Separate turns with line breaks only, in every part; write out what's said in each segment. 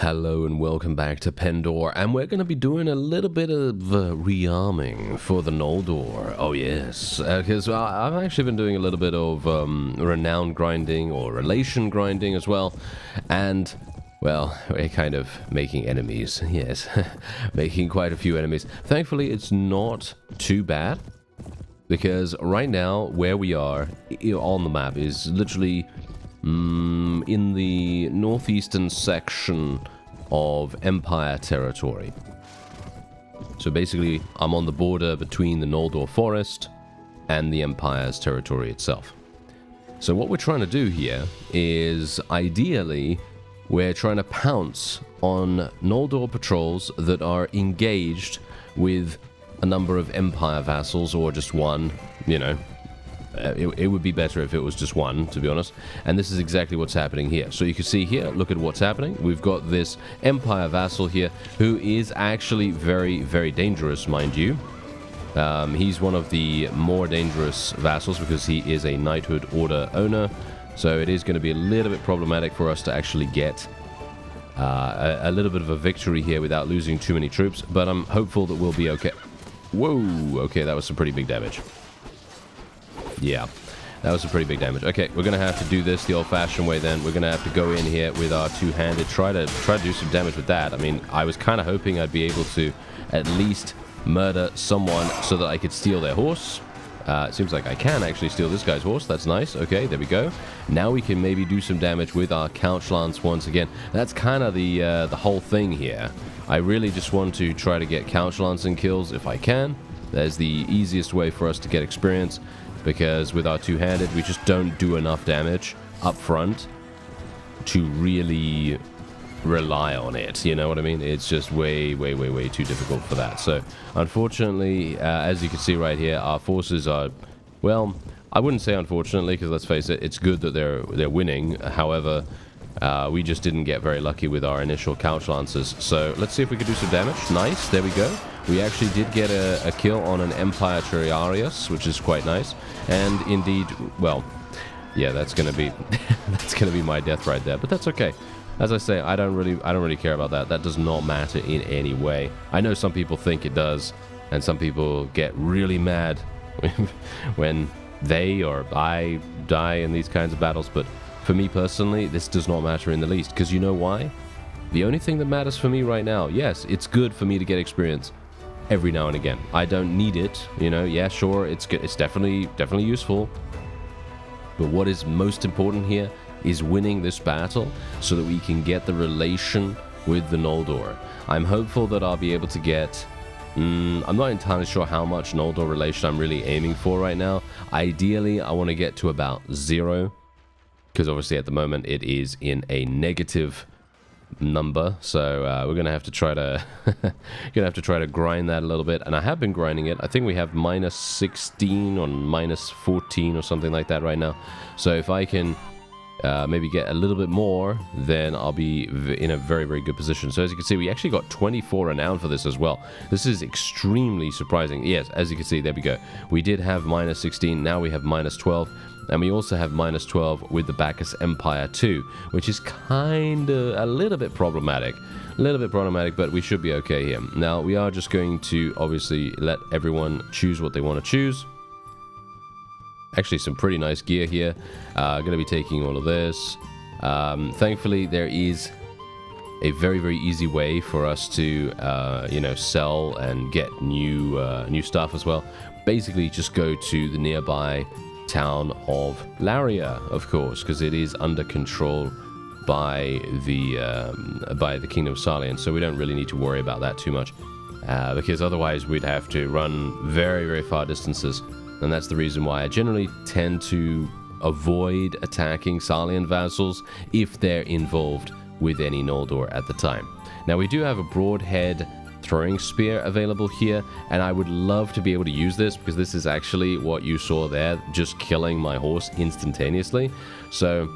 Hello and welcome back to Pendor, and we're going to be doing a little bit of rearming for the Noldor. Oh yes, because I've actually been doing a little bit of renown grinding or relation grinding as well, and well, we're kind of making enemies, yes, making quite a few enemies. Thankfully, it's not too bad, because right now, where we are on the map is literally in the northeastern section of Empire territory. So basically, I'm on the border between the Noldor forest and the Empire's territory itself. So what we're trying to do here is, ideally, we're trying to pounce on Noldor patrols that are engaged with a number of Empire vassals, or just one, you know. It would be better if it was just one, to be honest. And this is exactly what's happening here. So you can see here, look at what's happening. We've got this Empire vassal here, who is actually very, very dangerous, mind you. He's one of the more dangerous vassals because he is a knighthood order owner. So it is going to be a little bit problematic for us to actually get a little bit of a victory here without losing too many troops. But I'm hopeful that we'll be okay. Whoa, okay, that was some pretty big damage. Yeah, that was some pretty big damage. Okay, we're going to have to do this the old-fashioned way then. We're going to have to go in here with our two-handed, try to do some damage with that. I mean, I was kind of hoping I'd be able to at least murder someone so that I could steal their horse. It seems like I can actually steal this guy's horse. That's nice. Okay, there we go. Now we can maybe do some damage with our couch lance once again. That's kind of the whole thing here. I really just want to try to get couch lancing kills if I can. That's the easiest way for us to get experience, because with our two-handed, we just don't do enough damage up front to really rely on it, you know what I mean? It's just way too difficult for that. So, unfortunately, as you can see right here, our forces are, well, I wouldn't say unfortunately, because let's face it, it's good that they're winning. However, we just didn't get very lucky with our initial couch lancers. So, let's see if we could do some damage. Nice, there we go. We actually did get a kill on an Empire Triarius, which is quite nice. And indeed, well, yeah, that's gonna be my death right there. But that's okay. As I say, I don't really care about that. That does not matter in any way. I know some people think it does, and some people get really mad when they or I die in these kinds of battles. But for me personally, this does not matter in the least. Because you know why? The only thing that matters for me right now, yes, it's good for me to get experience every now and again. I don't need it, you know. Yeah, sure, it's good. It's definitely useful. But what is most important here is winning this battle so that we can get the relation with the Noldor. I'm hopeful that I'll be able to get... I'm not entirely sure how much Noldor relation I'm really aiming for right now. Ideally, I want to get to about 0, because obviously at the moment it is in a negative number, so we're gonna have to try to grind that a little bit, and I have been grinding it. I think we have minus 16 or minus 14 or something like that right now. So if I can maybe get a little bit more, then I'll be in a very good position. So as you can see, we actually got 24 renown for this as well. This is extremely surprising. Yes, as you can see, there we go. We did have minus 16, now we have minus 12. And we also have minus 12 with the Bacchus Empire 2, which is kind of a little bit problematic. But we should be okay here. Now, we are just going to obviously let everyone choose what they want to choose. Actually, some pretty nice gear here. Going to be taking all of this. Thankfully, there is a very easy way for us to, sell and get new stuff as well. Basically, just go to the nearby town of Laria, of course, because it is under control by the Kingdom of Sarlian, so we don't really need to worry about that too much, because otherwise we'd have to run very far distances, and that's the reason why I generally tend to avoid attacking Sarlian vassals if they're involved with any Noldor at the time. Now, we do have a broadhead throwing spear available here, and I would love to be able to use this, because this is actually what you saw there, just killing my horse instantaneously. So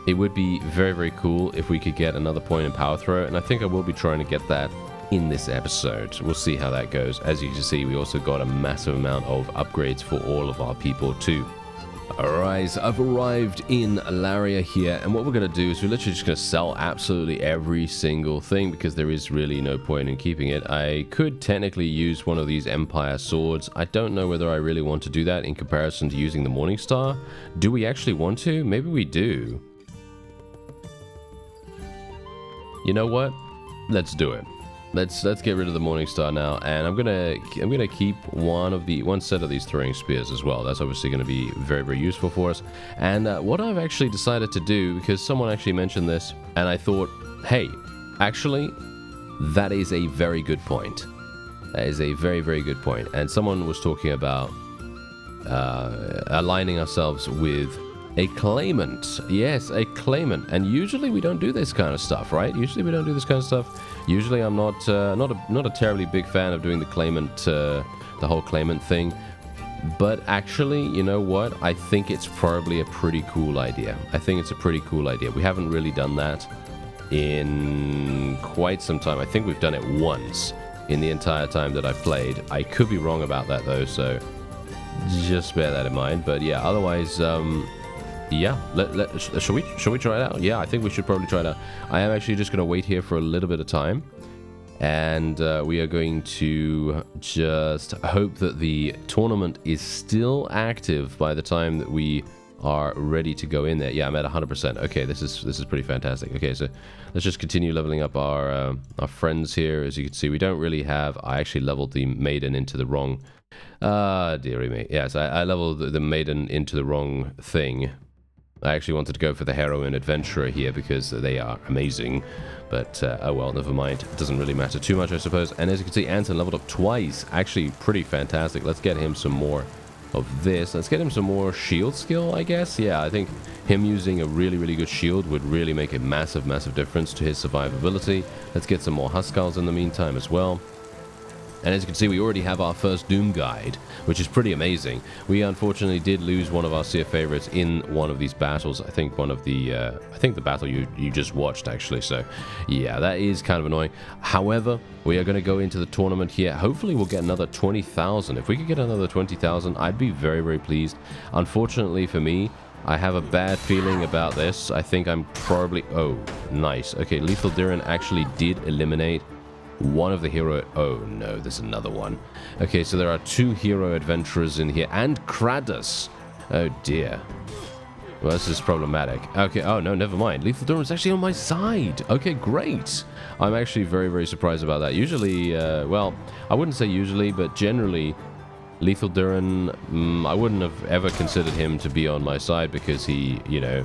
it would be very cool if we could get another point in power throw, and I think I will be trying to get that in this episode. We'll see how that goes. As you can see, we also got a massive amount of upgrades for all of our people too. Alright, so I've arrived in Laria here, and what we're going to do is we're literally just going to sell absolutely every single thing because there is really no point in keeping it. I could technically use one of these Empire swords. I don't know whether I really want to do that in comparison to using the Morningstar. Do we actually want to? Maybe we do. You know what? Let's do it. Let's get rid of the Morningstar now, and I'm gonna keep one set of these throwing spears as well. That's obviously going to be very useful for us. And what I've actually decided to do, because someone actually mentioned this, and I thought, hey, actually, that is a very good point. That is a very good point. And someone was talking about aligning ourselves with a claimant. Yes, a claimant. And usually we don't do this kind of stuff, right? Usually we don't do this kind of stuff. Usually I'm not a terribly big fan of doing the claimant, the whole claimant thing. But actually, you know what? I think it's probably a pretty cool idea. I think it's a pretty cool idea. We haven't really done that in quite some time. I think we've done it once in the entire time that I've played. I could be wrong about that though, so just bear that in mind. But yeah, otherwise, yeah, shall we try it out? Yeah, I think we should probably try it out. I am actually just going to wait here for a little bit of time, and we are going to just hope that the tournament is still active by the time that we are ready to go in there. Yeah, I'm at 100%. Okay, this is pretty fantastic. Okay, so let's just continue leveling up our friends here. As you can see, we don't really have. I actually leveled the maiden into the wrong. Dearie me. Yes, I leveled the maiden into the wrong thing. I actually wanted to go for the heroine adventurer here because they are amazing, but oh well, never mind. It doesn't really matter too much, I suppose. And as you can see, Anton leveled up twice. Actually, pretty fantastic. Let's get him some more of this. Let's get him some more shield skill, I guess. Yeah, I think him using a really good shield would really make a massive difference to his survivability. Let's get some more Huskarls in the meantime as well. And as you can see, we already have our first Doom guide, which is pretty amazing. We unfortunately did lose one of our Seer favorites in one of these battles. I think the battle you just watched, actually. So, yeah, that is kind of annoying. However, we are going to go into the tournament here. Hopefully, we'll get another 20,000. If we could get another 20,000, I'd be very pleased. Unfortunately for me, I have a bad feeling about this. I think I'm probably... Oh, nice. Okay, Lethal Diran actually did eliminate one of the hero... Oh, no, there's another one. Okay, so there are two hero adventurers in here. And Kratos. Oh, dear. Well, this is problematic. Okay, oh, no, never mind. Lethal Duran's actually on my side. Okay, great. I'm actually very surprised about that. Usually, well, I wouldn't say usually, but generally, Lethal Duran, I wouldn't have ever considered him to be on my side because he, you know,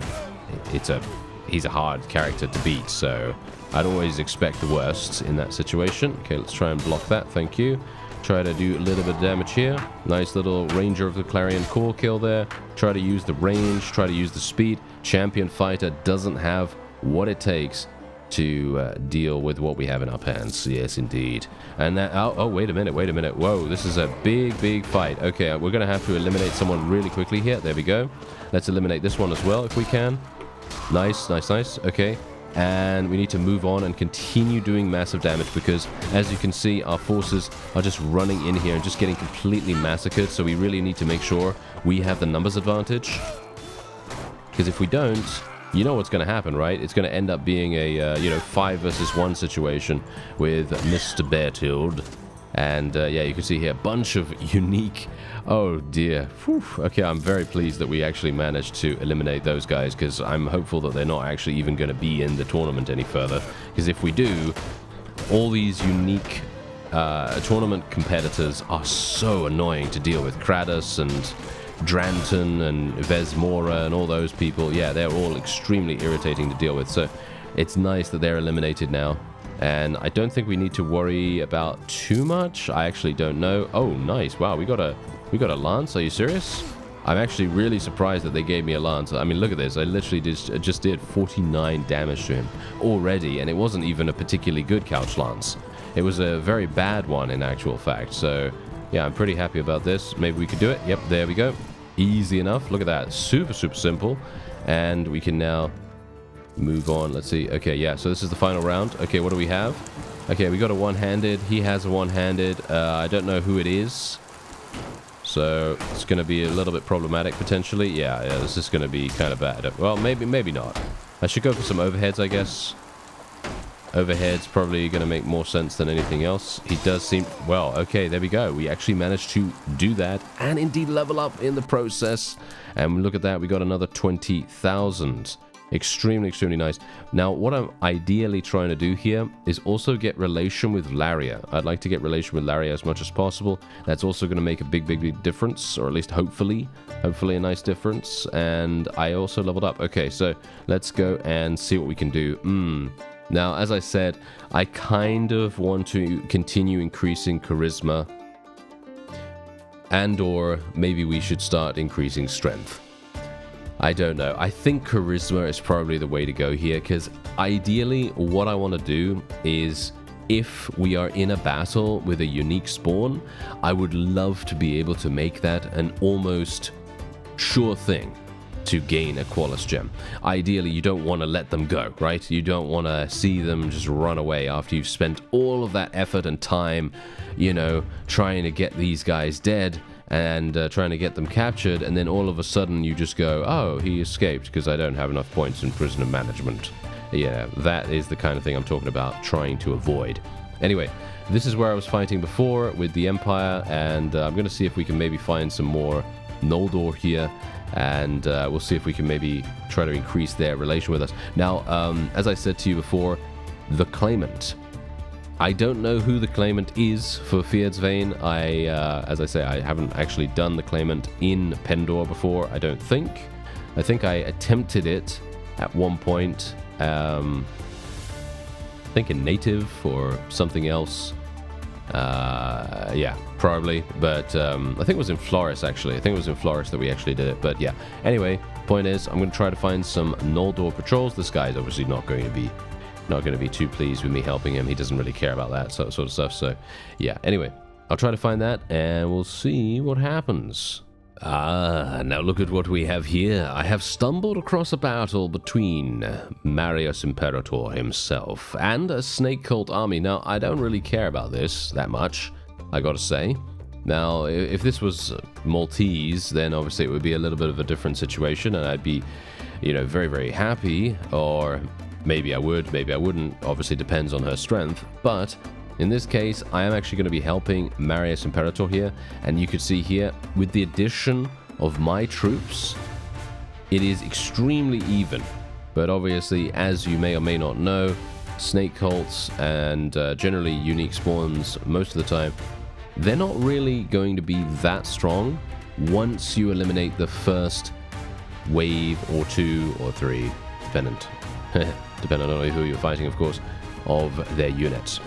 he's a hard character to beat, so I'd always expect the worst in that situation. Okay, let's try and block that. Thank you. Try to do a little bit of damage here. Nice little Ranger of the Clarion Core kill there. Try to use the range. Try to use the speed. Champion Fighter doesn't have what it takes to deal with what we have in our pants. Yes, indeed. And that... Oh, wait a minute. Whoa, this is a big fight. Okay, we're going to have to eliminate someone really quickly here. There we go. Let's eliminate this one as well if we can. Nice. Okay. And we need to move on and continue doing massive damage because, as you can see, our forces are just running in here and just getting completely massacred. So we really need to make sure we have the numbers advantage. Because if we don't, you know what's going to happen, right? It's going to end up being a 5 versus 1 situation with Mr. Bertild. And yeah, you can see here a bunch of unique... Oh dear. Whew. Okay, I'm very pleased that we actually managed to eliminate those guys because I'm hopeful that they're not actually even going to be in the tournament any further. Because if we do, all these unique tournament competitors are so annoying to deal with. Kratos and Dranton and Vesmora and all those people. Yeah, they're all extremely irritating to deal with. So it's nice that they're eliminated now. And I don't think we need to worry about too much. I actually don't know. Oh, nice. Wow, we got a lance. Are you serious? I'm actually really surprised that they gave me a lance. I mean, look at this. I literally just did 49 damage to him already, and it wasn't even a particularly good couch lance. It was a very bad one in actual fact. So, yeah, I'm pretty happy about this. Maybe we could do it. Yep, there we go. Easy enough. Look at that. Super simple. And we can now... move on. Let's see. Okay, yeah, so this is the final round. Okay, what do we have? Okay, we got a one-handed. He has a one-handed. I don't know who it is. So So it's going to be a little bit problematic potentially. Yeah, this is going to be kind of bad. Well, maybe not. I should go for some overheads, I guess. Overhead's probably going to make more sense than anything else. He does seem... Well, okay, there we go. We actually managed to do that and indeed level up in the process. And look at that. We got another 20,000. Extremely, extremely nice. Now, what I'm ideally trying to do here is also get relation with Laria. I'd like to get relation with Laria as much as possible. That's also going to make a big, big, big difference, or at least hopefully a nice difference. And I also leveled up. Okay, so let's go and see what we can do. Now, as I said, I kind of want to continue increasing charisma, and or maybe we should start increasing strength. I don't know. I think charisma is probably the way to go here, because ideally what I want to do is, if we are in a battle with a unique spawn, I would love to be able to make that an almost sure thing to gain a Qualis gem. Ideally, you don't want to let them go, right? You don't want to see them just run away after you've spent all of that effort and time, you know, trying to get these guys dead and trying to get them captured, and then all of a sudden you just go, oh, he escaped because I don't have enough points in prisoner management. Yeah, that is the kind of thing I'm talking about, trying to avoid. Anyway, this is where I was fighting before with the Empire, and I'm going to see if we can maybe find some more Noldor here, and we'll see if we can maybe try to increase their relation with us. Now, as I said to you before, the Claimant. I don't know who the Claimant is for Feared's Vein. As I say, I haven't actually done the Claimant in Pendor before, I don't think. I think I attempted it at one point. I think in Native or something else. Yeah, probably. But I think it was in Floris, actually. I think it was in Floris that we actually did it. But yeah. Anyway, point is, I'm going to try to find some Noldor patrols. This guy is obviously not going to be too pleased with me helping him. He doesn't really care about that sort of stuff. So yeah, anyway, I'll try to find that and we'll see what happens. Now look at what we have here. I have stumbled across a battle between Marius Imperator himself and a snake cult army. Now, I don't really care about this that much, I gotta say. Now, if this was Maltese, then obviously it would be a little bit of a different situation, and I'd be, you know, very, very happy, or maybe I would, maybe I wouldn't. Obviously depends on her strength. But in this case, I am actually going to be helping Marius Imperator here. And you can see here, with the addition of my troops, it is extremely even. But obviously, as you may or may not know, snake cults and generally unique spawns, most of the time, they're not really going to be that strong once you eliminate the first wave or 2 or 3, depending on who you're fighting, of course, of their units.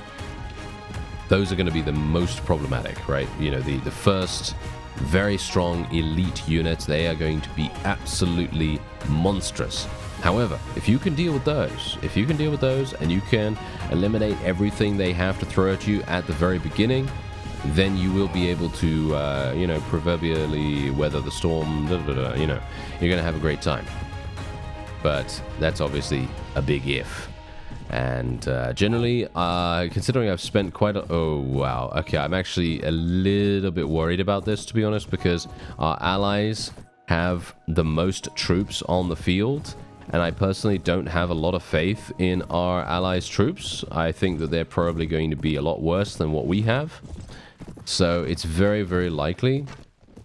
Those are going to be the most problematic, right? You know, the first very strong elite units, they are going to be absolutely monstrous. However, if you can deal with those, and you can eliminate everything they have to throw at you at the very beginning, then you will be able to, you know, proverbially weather the storm, you know, you're going to have a great time. But that's obviously a big if. And generally, considering I've spent quite a... Oh, wow. Okay, I'm actually a little bit worried about this, to be honest, because our allies have the most troops on the field, and I personally don't have a lot of faith in our allies' troops. I think that they're probably going to be a lot worse than what we have. So it's very, very likely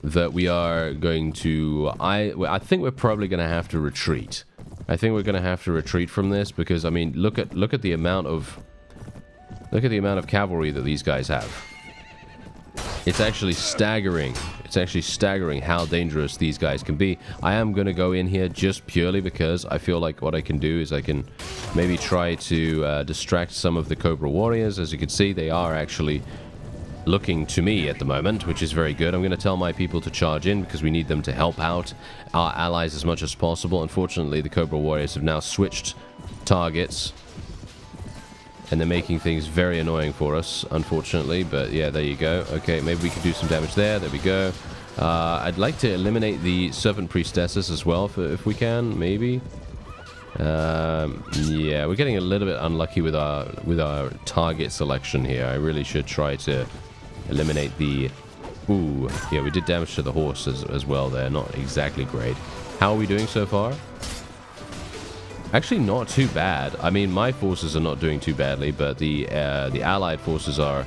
that we are going to... I think we're probably going to have to retreat. I think we're going to have to retreat from this because, I mean, look at the amount of cavalry that these guys have. It's actually staggering. It's actually staggering how dangerous these guys can be. I am going to go in here just purely because I feel like what I can do is I can maybe try to distract some of the Cobra warriors. As you can see, they are actually looking to me at the moment, which is very good. I'm going to tell my people to charge in because we need them to help out our allies as much as possible. Unfortunately, the Cobra warriors have now switched targets, and they're making things very annoying for us, unfortunately. But yeah, there you go. Okay, maybe we can do some damage there. There we go. I'd like to eliminate the Serpent Priestesses as well, if we can, maybe. Yeah, we're getting a little bit unlucky with our target selection here. I really should try to eliminate the Ooh, yeah, we did damage to the horse as well there. Not exactly great. How are we doing so far? Actually, not too bad. I mean, my forces are not doing too badly, but the allied forces are,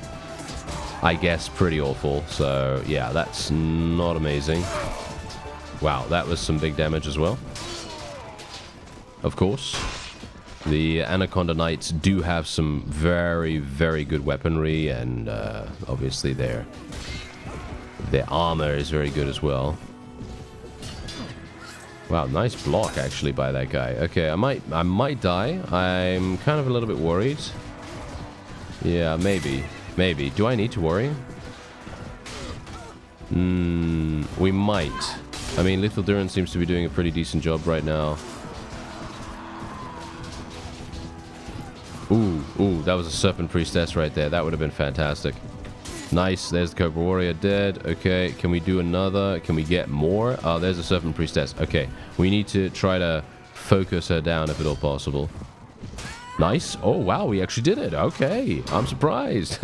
I guess, pretty awful. So, yeah, that's not amazing. Wow, that was some big damage as well. Of course. The Anaconda Knights do have some very, very good weaponry, and obviously their armor is very good as well. Wow, nice block actually by that guy. Okay, I might die. I'm kind of a little bit worried. Yeah, maybe. Maybe. Do I need to worry? We might. I mean, Lethal Duran seems to be doing a pretty decent job right now. Ooh, that was a Serpent Priestess right there. That would have been fantastic. Nice, there's the Cobra Warrior dead. Okay, can we do another? Can we get more? Oh, there's a Serpent Priestess. Okay, we need to try to focus her down if at all possible. Nice. Oh, wow, we actually did it. Okay, I'm surprised.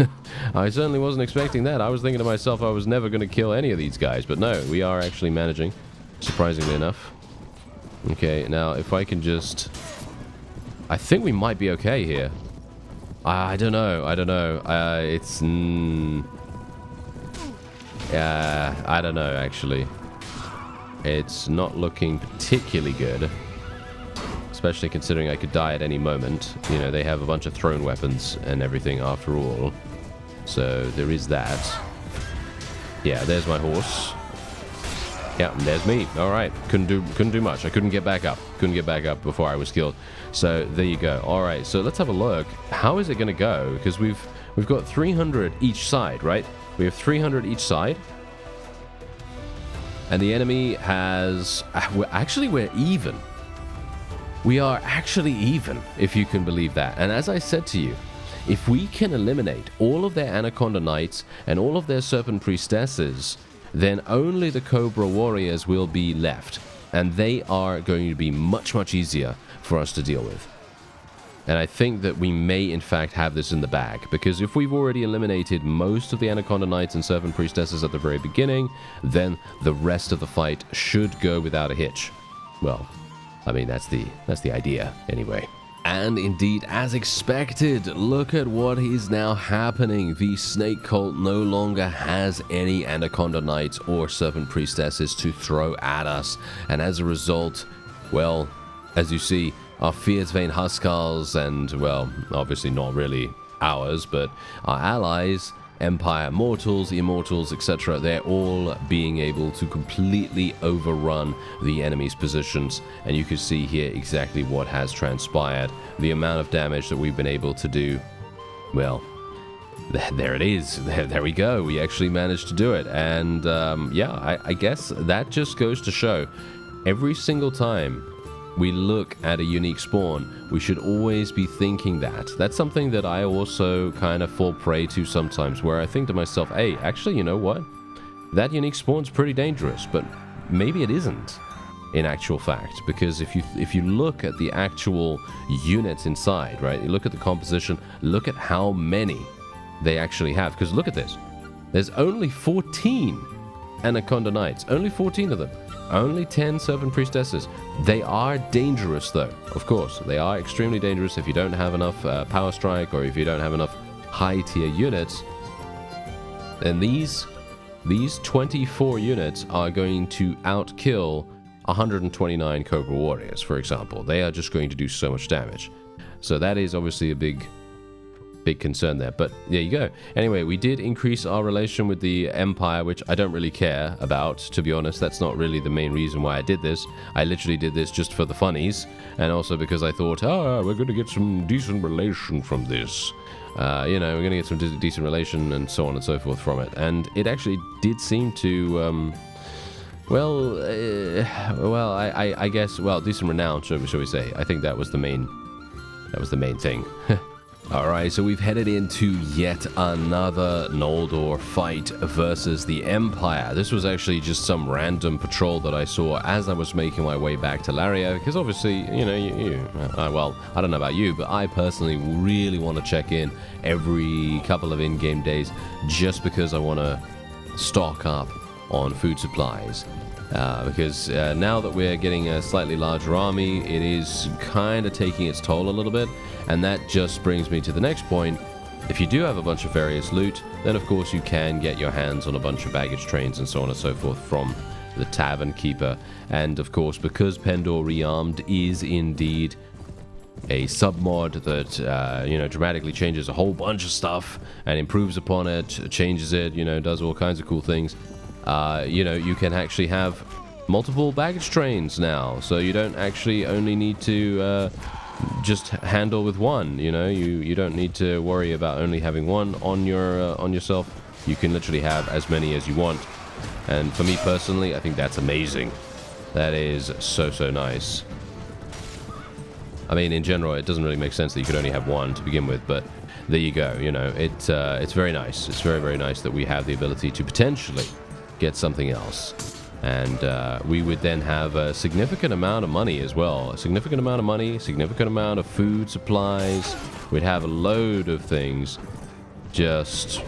I certainly wasn't expecting that. I was thinking to myself I was never going to kill any of these guys. But no, we are actually managing, surprisingly enough. Okay, now if I can just... I think we might be okay here. I don't know. I don't know. It's... I don't know, actually. It's not looking particularly good. Especially considering I could die at any moment. You know, they have a bunch of thrown weapons and everything after all. So, there is that. Yeah, there's my horse. Yeah, and there's me. Alright. Couldn't do much. I couldn't get back up. Couldn't get back up before I was killed. So, there you go. Alright, so let's have a look. How is it going to go? Because we've got 300 each side, right? We have 300 each side. And the enemy has... we're even. We are actually even, if you can believe that. And as I said to you, if we can eliminate all of their Anaconda Knights and all of their Serpent Priestesses, then only the Cobra Warriors will be left. And they are going to be much, much easier for us to deal with. And I think that we may, in fact, have this in the bag. Because if we've already eliminated most of the Anaconda Knights and Serpent Priestesses at the very beginning, then the rest of the fight should go without a hitch. Well, I mean, that's the idea, anyway. And indeed, as expected, look at what is now happening. The Snake Cult no longer has any Anaconda Knights or Serpent Priestesses to throw at us. And as a result, well, as you see, our Fierce Vein Huskars and, well, obviously not really ours, but our allies, Empire Mortals, Immortals, etc., they're all being able to completely overrun the enemy's positions. And you can see here exactly what has transpired. The amount of damage that we've been able to do. Well, there it is. There we go. We actually managed to do it. And yeah, I guess that just goes to show every single time we look at a unique spawn, we should always be thinking that. That's something that I also kind of fall prey to sometimes, where I think to myself, hey, actually, you know what? That unique spawn's pretty dangerous, but maybe it isn't in actual fact, because if you look at the actual units inside, right? You look at the composition, look at how many they actually have, because look at this. There's only 14 Anaconda Knights, only 14 of them. Only 10 Serpent Priestesses. They are dangerous, though. Of course, they are extremely dangerous if you don't have enough Power Strike or if you don't have enough high-tier units. And these 24 units are going to outkill 129 Cobra Warriors, for example. They are just going to do so much damage. So that is obviously a big concern there, but there you go. Anyway, we did increase our relation with the Empire, which I don't really care about, to be honest. That's not really the main reason why I did this. I literally did this just for the funnies, and also because I thought, oh, we're going to get some decent relation from this. You know, we're going to get some decent relation and so on and so forth from it. And it actually did seem to, I guess, decent renown, shall we say. I think that was the main thing. Alright, so we've headed into yet another Noldor fight versus the Empire. This was actually just some random patrol that I saw as I was making my way back to Laria, because obviously, you know, well, I don't know about you, but I personally really want to check in every couple of in-game days, just because I want to stock up on food supplies. Because now that we're getting a slightly larger army, it is kind of taking its toll a little bit. And that just brings me to the next point. If you do have a bunch of various loot, then of course you can get your hands on a bunch of baggage trains and so on and so forth from the Tavern Keeper. And of course, because Pendor Rearmed is indeed a submod that dramatically changes a whole bunch of stuff and improves upon it, changes it, does all kinds of cool things. You can actually have multiple baggage trains now, so you don't actually only need to just handle with one. You don't need to worry about only having one on yourself. You can literally have as many as you want, and for me personally, I think that's amazing. That is so nice. I mean, in general, it doesn't really make sense that you could only have one to begin with, but there you go. It's very nice. It's very nice that we have the ability to potentially get something else, and we would then have a significant amount of money as well. A significant amount of money, significant amount of food supplies. We'd have a load of things just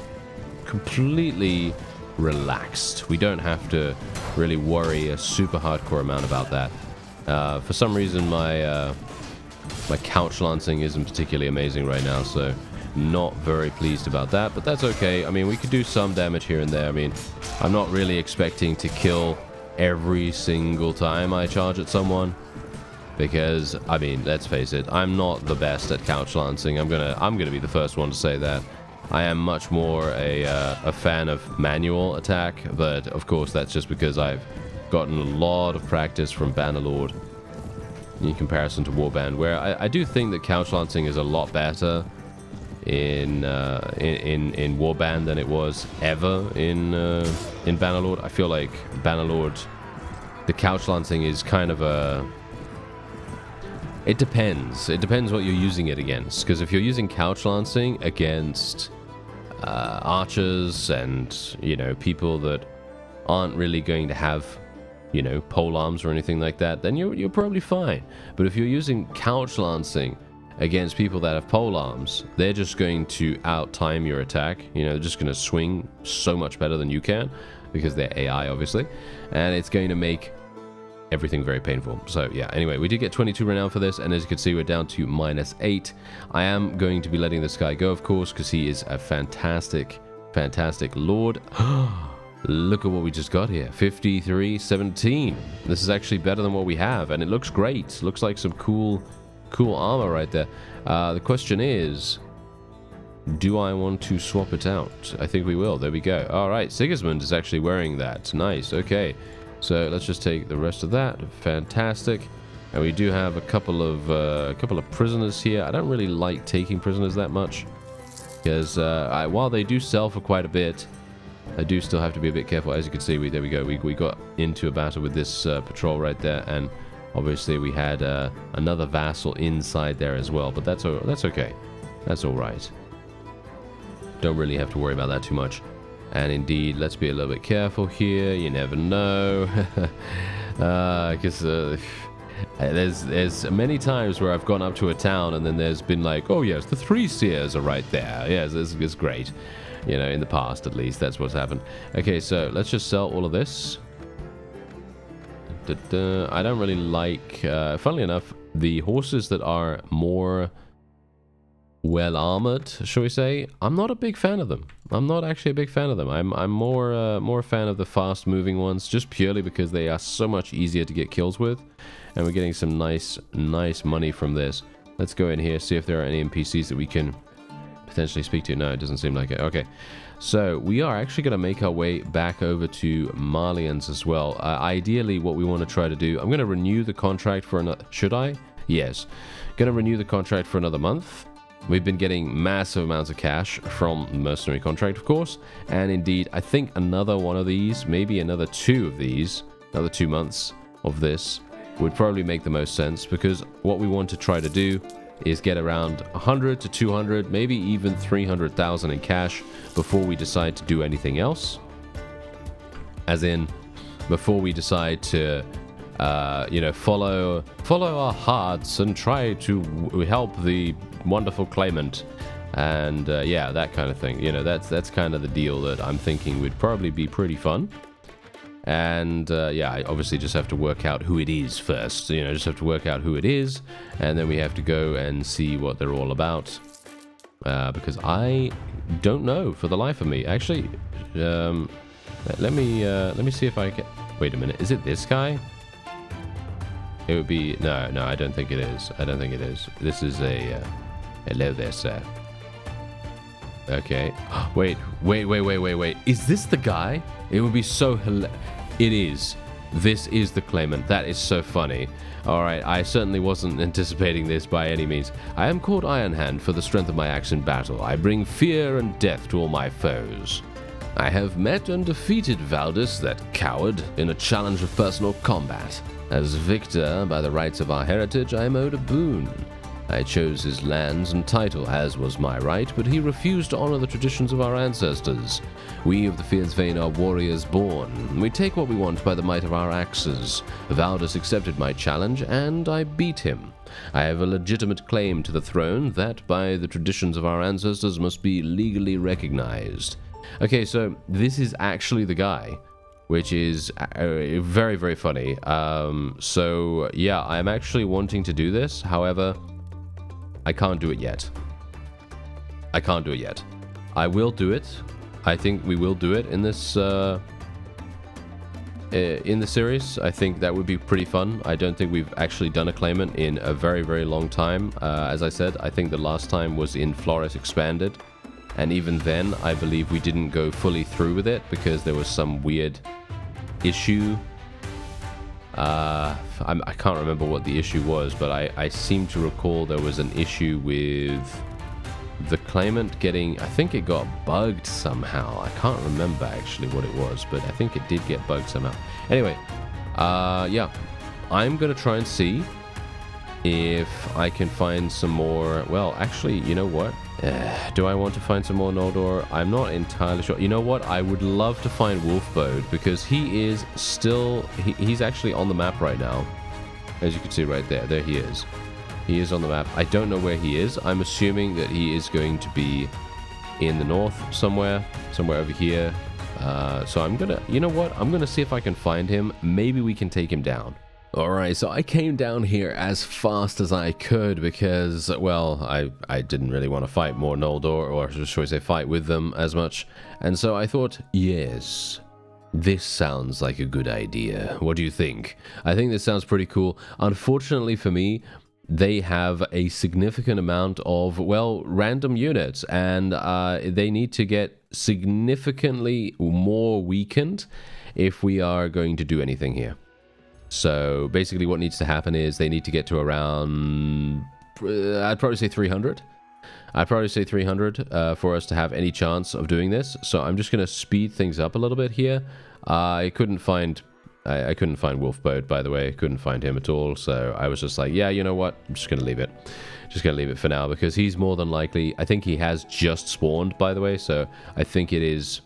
completely relaxed. We don't have to really worry a super hardcore amount about that. For some reason, my couch lancing isn't particularly amazing right now, so not very pleased about that, but that's okay. I mean, we could do some damage here and there. I mean, I'm not really expecting to kill every single time I charge at someone, because I mean, let's face it, I'm not the best at couch lancing. I'm gonna be the first one to say that. I am much more a fan of manual attack, but of course that's just because I've gotten a lot of practice from Bannerlord in comparison to Warband, where I do think that couch lancing is a lot better in Warband than it was ever in Bannerlord. I feel like Bannerlord, the couch lancing is kind of a... It depends. It depends what you're using it against. Because if you're using couch lancing against archers and, people that aren't really going to have, pole arms or anything like that, then you're probably fine. But if you're using couch lancing against people that have pole arms, they're just going to out-time your attack. They're just going to swing so much better than you can, because they're AI, obviously. And it's going to make everything very painful. So yeah, anyway, we did get 22 renown for this, and as you can see, we're down to -8. I am going to be letting this guy go, of course, because he is a fantastic lord. Look at what we just got here. 5317. This is actually better than what we have, and it looks great. Looks like some cool armor right there. The question is, do I want to swap it out? I think we will. There we go. All right, Sigismund is actually wearing that. Nice. Okay, so let's just take the rest of that. Fantastic. And we do have a couple of prisoners here. I don't really like taking prisoners that much, because while they do sell for quite a bit, I do still have to be a bit careful. As you can see, there we go. We got into a battle with this patrol right there, and obviously we had another vassal inside there as well, but that's okay. That's all right. Don't really have to worry about that too much. And indeed, let's be a little bit careful here. You never know. Because there's many times where I've gone up to a town and then there's been like, oh yes, the 3 seers are right there. Yes, it's great. In the past at least, that's what's happened. Okay, so let's just sell all of this. I don't really like, funnily enough, the horses that are more well armored, shall we say. I'm not a big fan of them. I'm not actually a big fan of them. I'm more a fan of the fast moving ones, just purely because they are so much easier to get kills with, and we're getting some nice money from this. Let's go in here, see if there are any NPCs that we can potentially speak to. No, it doesn't seem like it. Okay, so we are actually going to make our way back over to Marlians as well. Ideally, what we want to try to do, I'm going to renew the contract for another... Should I? Yes. Going to renew the contract for another month. We've been getting massive amounts of cash from the Mercenary contract, of course, and indeed, I think another one of these, maybe another 2 of these, another 2 months of this, would probably make the most sense, because what we want to try to do is get around 100 to 200, maybe even 300,000 in cash before we decide to do anything else. As in, before we decide to, follow our hearts and try to help the wonderful claimant And yeah, that kind of thing. You know, that's kind of the deal that I'm thinking would probably be pretty fun. And yeah, I obviously just have to work out who it is first. You know, just have to work out who it is, and then we have to go and see what they're all about. Because I don't know for the life of me. Actually, let me see if I can. Wait a minute, is it this guy? It would be no, I don't think it is. I don't think it is. This is a hello there, sir. Okay. Wait. Is this the guy? It would be so It is. This is the claimant. That is so funny. Alright, I certainly wasn't anticipating this by any means. I am called Ironhand for the strength of my axe in battle. I bring fear and death to all my foes. I have met and defeated Valdis, that coward, in a challenge of personal combat. As victor, by the rights of our heritage, I am owed a boon. I chose his lands and title, as was my right, but he refused to honor the traditions of our ancestors. We of the Fierce Vein are warriors born. We take what we want by the might of our axes. Valdis accepted my challenge, and I beat him. I have a legitimate claim to the throne that, by the traditions of our ancestors, must be legally recognized. Okay, so this is actually the guy, which is very, very funny. So, yeah, I'm actually wanting to do this. However, I can't do it yet. I can't do it yet. I will do it. I think we will do it in this in the series. I think that would be pretty fun. I don't think we've actually done a claimant in a very, very long time. As I said, I think the last time was in Flores Expanded. And even then, I believe we didn't go fully through with it because there was some weird issue. I can't remember what the issue was, but I seem to recall there was an issue with the claimant getting... I think it got bugged somehow. I can't remember actually what it was, but I think it did get bugged somehow. Anyway, yeah, I'm going to try and see if I can find some more... Well, actually, you know what? Do I want to find some more Noldor? I'm not entirely sure. You know what? I would love to find Wolfbode because he is still... He's actually on the map right now. As you can see right there. There he is. He is on the map. I don't know where he is. I'm assuming that he is going to be in the north somewhere. Somewhere over here. So I'm going to... You know what? I'm going to see if I can find him. Maybe we can take him down. Alright, so I came down here as fast as I could because, well, I didn't really want to fight more Noldor, or should I say fight with them as much. And so I thought, yes, this sounds like a good idea. What do you think? I think this sounds pretty cool. Unfortunately for me, they have a significant amount of, well, random units, and they need to get significantly more weakened if we are going to do anything here. So basically what needs to happen is they need to get to around, I'd probably say 300. I'd probably say 300 for us to have any chance of doing this. So I'm just going to speed things up a little bit here. I couldn't find Wolfbode, by the way. I couldn't find him at all. So I was just like, yeah, you know what? I'm just going to leave it. Just going to leave it for now because he's more than likely, I think he has just spawned, by the way. So I think it is...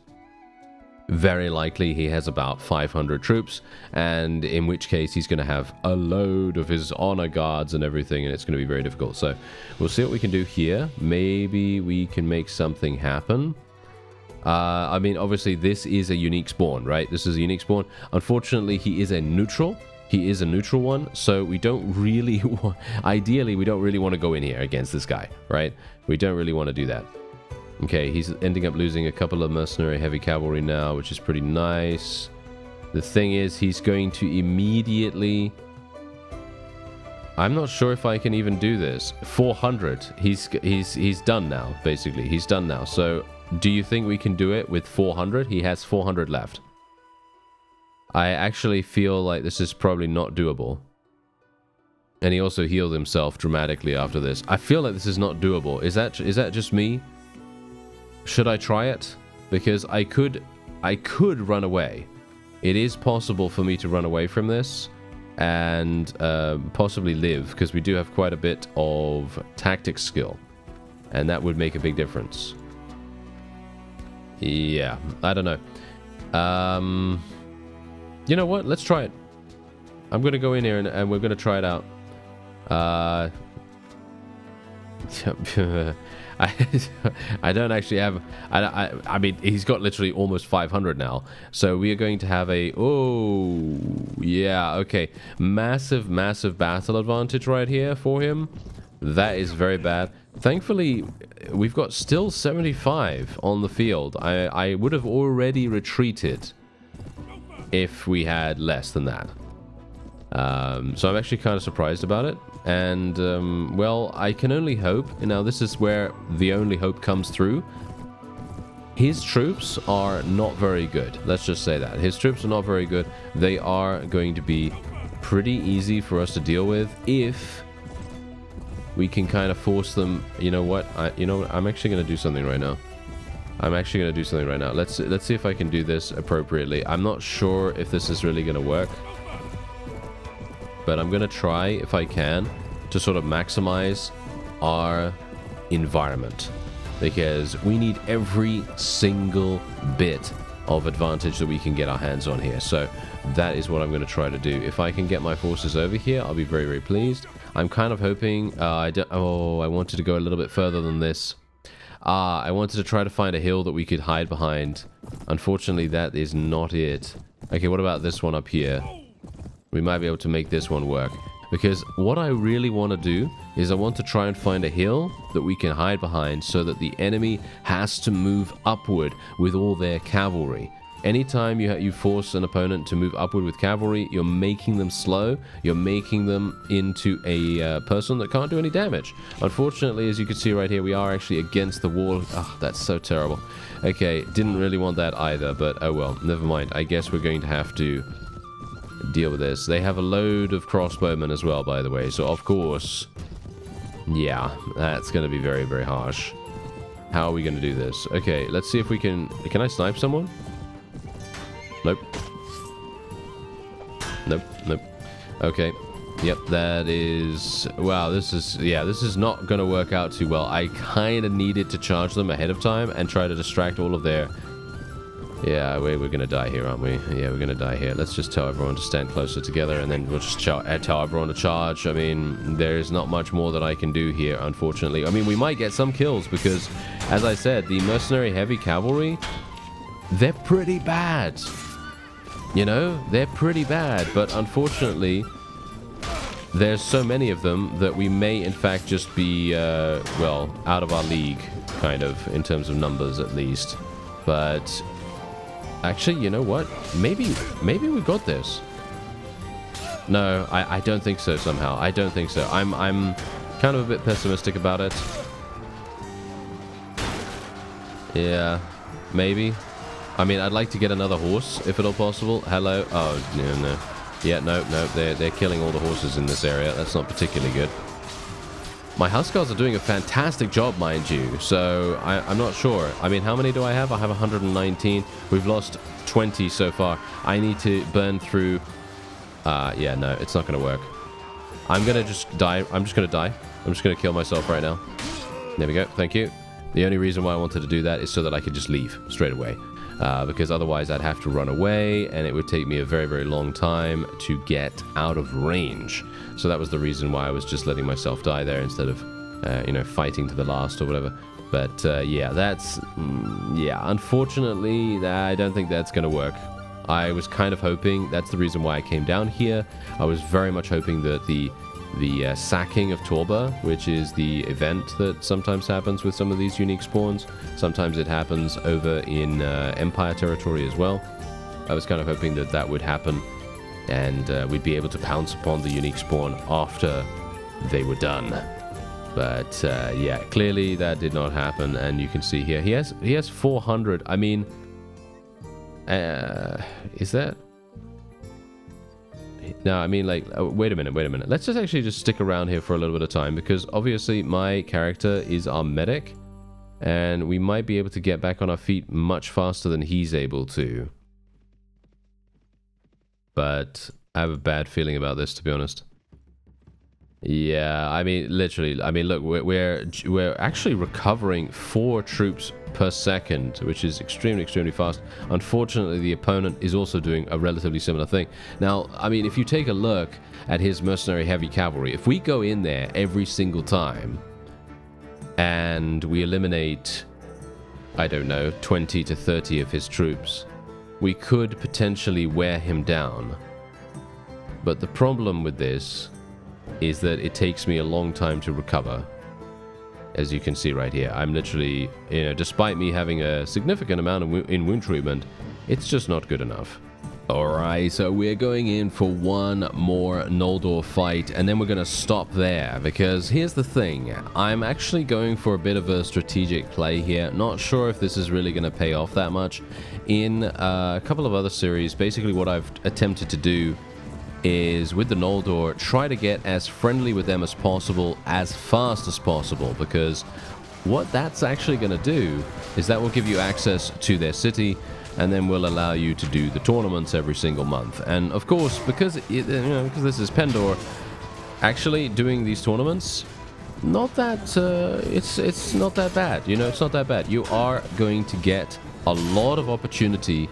very likely he has about 500 troops, and in which case he's going to have a load of his honor guards and everything, and it's going to be very difficult. So we'll see what we can do here. Maybe we can make something happen. I mean, obviously this is a unique spawn, right? This is a unique spawn. Unfortunately, he is a neutral. He is a neutral one, so we don't really ideally we don't really want to go in here against this guy, right? We don't really want to do that. Okay, he's ending up losing a couple of mercenary heavy cavalry now, which is pretty nice. The thing is, he's going to immediately... I'm not sure if I can even do this. 400. He's done now, basically. He's done now. So, do you think we can do it with 400? He has 400 left. I actually feel like this is probably not doable. And he also healed himself dramatically after this. I feel like this is not doable. Is that just me? Should I try it? Because I could run away. It is possible for me to run away from this and possibly live, because we do have quite a bit of tactics skill, and that would make a big difference. Yeah, I don't know. You know what? Let's try it. I'm going to go in here and we're going to try it out. I don't actually have... I mean, he's got literally almost 500 now. So we are going to have a... Oh, yeah, okay. Massive, massive battle advantage right here for him. That is very bad. Thankfully, we've got still 75 on the field. I would have already retreated if we had less than that. So I'm actually kind of surprised about it. And, well, I can only hope. Now, this is where the only hope comes through. His troops are not very good. Let's just say that. His troops are not very good. They are going to be pretty easy for us to deal with if we can kind of force them. You know what? I'm actually going to do something right now. Let's see if I can do this appropriately. I'm not sure if this is really going to work. But I'm going to try, if I can, to sort of maximize our environment. Because we need every single bit of advantage that we can get our hands on here. So that is what I'm going to try to do. If I can get my forces over here, I'll be very, very pleased. I'm kind of hoping... I wanted to go a little bit further than this. I wanted to try to find a hill that we could hide behind. Unfortunately, that is not it. Okay, what about this one up here? We might be able to make this one work. Because what I really want to do is I want to try and find a hill that we can hide behind so that the enemy has to move upward with all their cavalry. Anytime you force an opponent to move upward with cavalry, you're making them slow. You're making them into a person that can't do any damage. Unfortunately, as you can see right here, we are actually against the wall. Oh, that's so terrible. Okay, didn't really want that either, but oh well, never mind. I guess we're going to have to deal with this. They have a load of crossbowmen as well, by the way, so of course, yeah, that's going to be very, very harsh. How are we going to do this? Okay, let's see if we can I snipe someone? Nope. Nope. Okay. Yep, that is... Wow, this is not going to work out too well. I kind of needed to charge them ahead of time and try to distract all of their... Yeah, we're going to die here, aren't we? Yeah, we're going to die here. Let's just tell everyone to stand closer together, and then we'll just tell everyone to charge. I mean, there's not much more that I can do here, unfortunately. I mean, we might get some kills because, as I said, the Mercenary Heavy Cavalry, they're pretty bad. You know, they're pretty bad, but unfortunately, there's so many of them that we may, in fact, just be, well, out of our league, kind of, in terms of numbers, at least. But... Actually, you know what? Maybe we got this. No, I don't think so somehow. I don't think so. I'm kind of a bit pessimistic about it. Yeah, maybe. I mean, I'd like to get another horse, if at all possible. Hello? Oh, no. Yeah, no. They're killing all the horses in this area. That's not particularly good. My Huskars are doing a fantastic job, mind you, so I'm not sure. I mean, how many do I have? I have 119. We've lost 20 so far. I need to burn through... yeah, no, it's not going to work. I'm going to just die. I'm just going to die. I'm just going to kill myself right now. There we go. Thank you. The only reason why I wanted to do that is so that I could just leave straight away. Because otherwise I'd have to run away, and it would take me a very, very long time to get out of range. So that was the reason why I was just letting myself die there instead of, you know, fighting to the last or whatever. But, yeah, that's... yeah, unfortunately, I don't think that's going to work. I was kind of hoping... That's the reason why I came down here. I was very much hoping that the sacking of Torba, which is the event that sometimes happens with some of these unique spawns. Sometimes it happens over in Empire territory as well. I was kind of hoping that that would happen, and we'd be able to pounce upon the unique spawn after they were done. But yeah, clearly that did not happen, and you can see here he has 400. I mean, is that? No, I mean, like, wait a minute. Let's just actually just stick around here for a little bit of time, because obviously my character is our medic, and we might be able to get back on our feet much faster than he's able to. But I have a bad feeling about this, to be honest. Yeah, I mean, literally, I mean, look, we're actually recovering 4 troops per second, which is extremely, extremely fast. Unfortunately, the opponent is also doing a relatively similar thing. Now, I mean, if you take a look at his Mercenary Heavy Cavalry, if we go in there every single time, and we eliminate, I don't know, 20 to 30 of his troops, we could potentially wear him down. But the problem with this is that it takes me a long time to recover. As you can see right here, I'm literally, despite me having a significant amount in wound treatment, it's just not good enough. Alright, so we're going in for one more Noldor fight, and then we're going to stop there, because here's the thing. I'm actually going for a bit of a strategic play here. Not sure if this is really going to pay off that much. In a couple of other series, basically what I've attempted to do is, with the Noldor, try to get as friendly with them as possible, as fast as possible, because what that's actually going to do is that will give you access to their city, and then will allow you to do the tournaments every single month. And of course, because because this is Pendor, actually doing these tournaments, not that it's not that bad. It's not that bad. You are going to get a lot of opportunity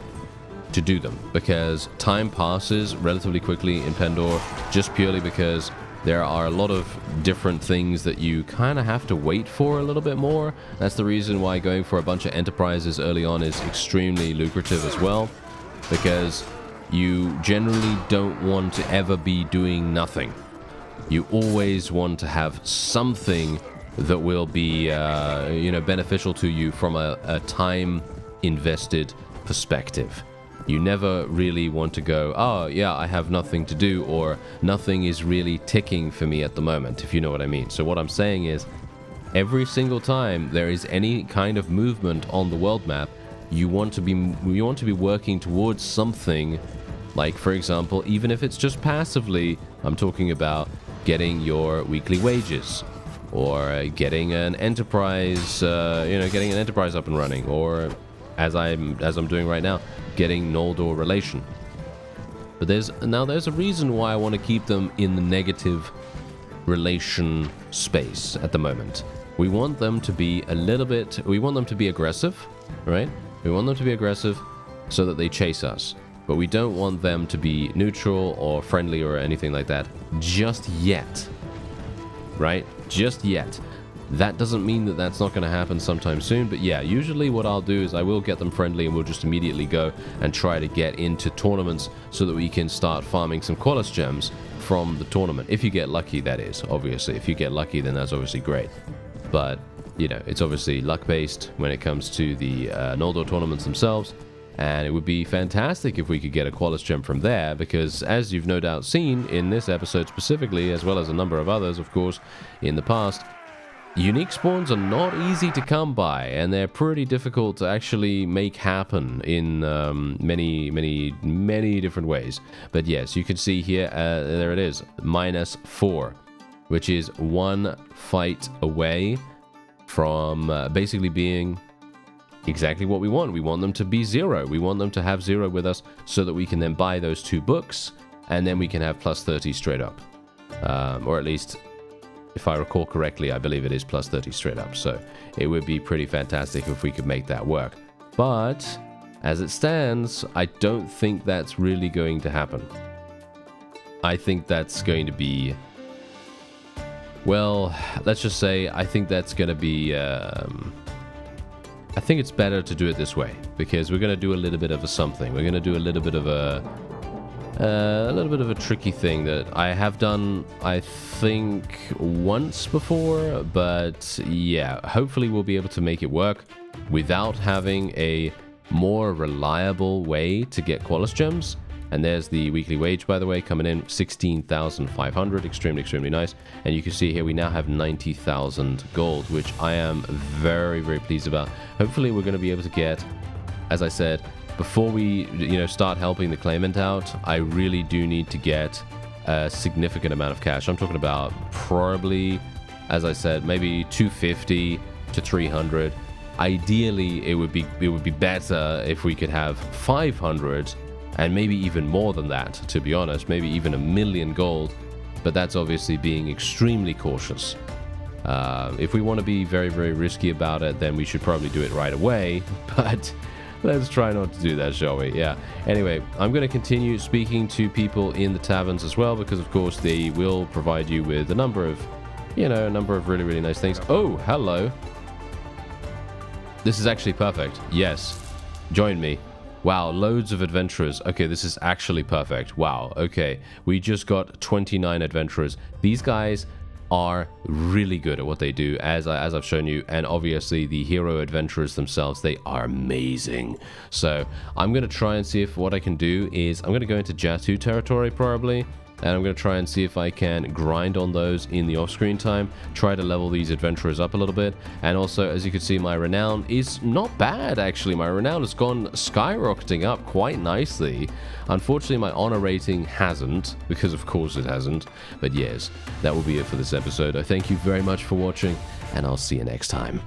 to do them, because time passes relatively quickly in Pendor, just purely because there are a lot of different things that you kind of have to wait for a little bit more. That's the reason why going for a bunch of enterprises early on is extremely lucrative as well, because you generally don't want to ever be doing nothing. You always want to have something that will be beneficial to you from a time invested perspective. You never really want to go, oh yeah, I have nothing to do, or nothing is really ticking for me at the moment, if you know what I mean. So what I'm saying is, every single time there is any kind of movement on the world map, you want to be working towards something. Like, for example, even if it's just passively, I'm talking about getting your weekly wages, or getting an enterprise, getting an enterprise up and running, or as I'm doing right now, getting Noldor relation. But there's a reason why I want to keep them in the negative relation space at the moment. We want them to be we want them to be aggressive, right? We want them to be aggressive so that they chase us. But we don't want them to be neutral or friendly or anything like that just yet, right? Just yet. That doesn't mean that that's not going to happen sometime soon, but yeah, usually what I'll do is I will get them friendly, and we'll just immediately go and try to get into tournaments so that we can start farming some Qualis gems from the tournament. If you get lucky, that is, obviously. If you get lucky, then that's obviously great. But, it's obviously luck-based when it comes to the Noldor tournaments themselves, and it would be fantastic if we could get a Qualis gem from there, because as you've no doubt seen in this episode specifically, as well as a number of others, of course, in the past, unique spawns are not easy to come by, and they're pretty difficult to actually make happen in many different ways. But yes, you can see here, there it is, -4, which is one fight away from basically being exactly what we want. We want them to be 0. We want them to have 0 with us so that we can then buy those 2 books, and then we can have +30 straight up. Or at least, if I recall correctly, I believe it is +30 straight up. So it would be pretty fantastic if we could make that work. But as it stands, I don't think that's really going to happen. I think that's going to be, well, let's just say I think that's going to be, I think it's better to do it this way, because we're going to do a little bit of a something. We're going to do a little bit of a tricky thing that I have done, I think, once before, but yeah, hopefully we'll be able to make it work without having a more reliable way to get Qualis gems. And there's the weekly wage, by the way, coming in 16,500, extremely nice. And you can see here we now have 90,000 gold, which I am very pleased about. Hopefully we're going to be able to get, as I said, before we start helping the claimant out, I really do need to get a significant amount of cash. I'm talking about probably, as I said, maybe 250 to 300. Ideally, it would be better if we could have 500, and maybe even more than that, to be honest, maybe even 1 million gold. But that's obviously being extremely cautious. If we want to be very risky about it, then we should probably do it right away. But let's try not to do that, shall we? Yeah. Anyway, I'm going to continue speaking to people in the taverns as well, because of course they will provide you with a number of you know, a number of really, really nice things. Oh, hello. This is actually perfect. Yes. Join me. Wow, loads of adventurers. Okay, this is actually perfect. Wow, okay. We just got 29 adventurers. These guys are really good at what they do, as I've shown you, and obviously the hero adventurers themselves, they are amazing. So I'm going to try and see if what I can do is I'm going to go into Jatu territory probably, and I'm going to try and see if I can grind on those in the off-screen time, try to level these adventurers up a little bit, and also, as you can see, my renown is not bad, actually. My renown has gone skyrocketing up quite nicely. Unfortunately, my honor rating hasn't, because of course it hasn't, but yes, that will be it for this episode. I thank you very much for watching, and I'll see you next time.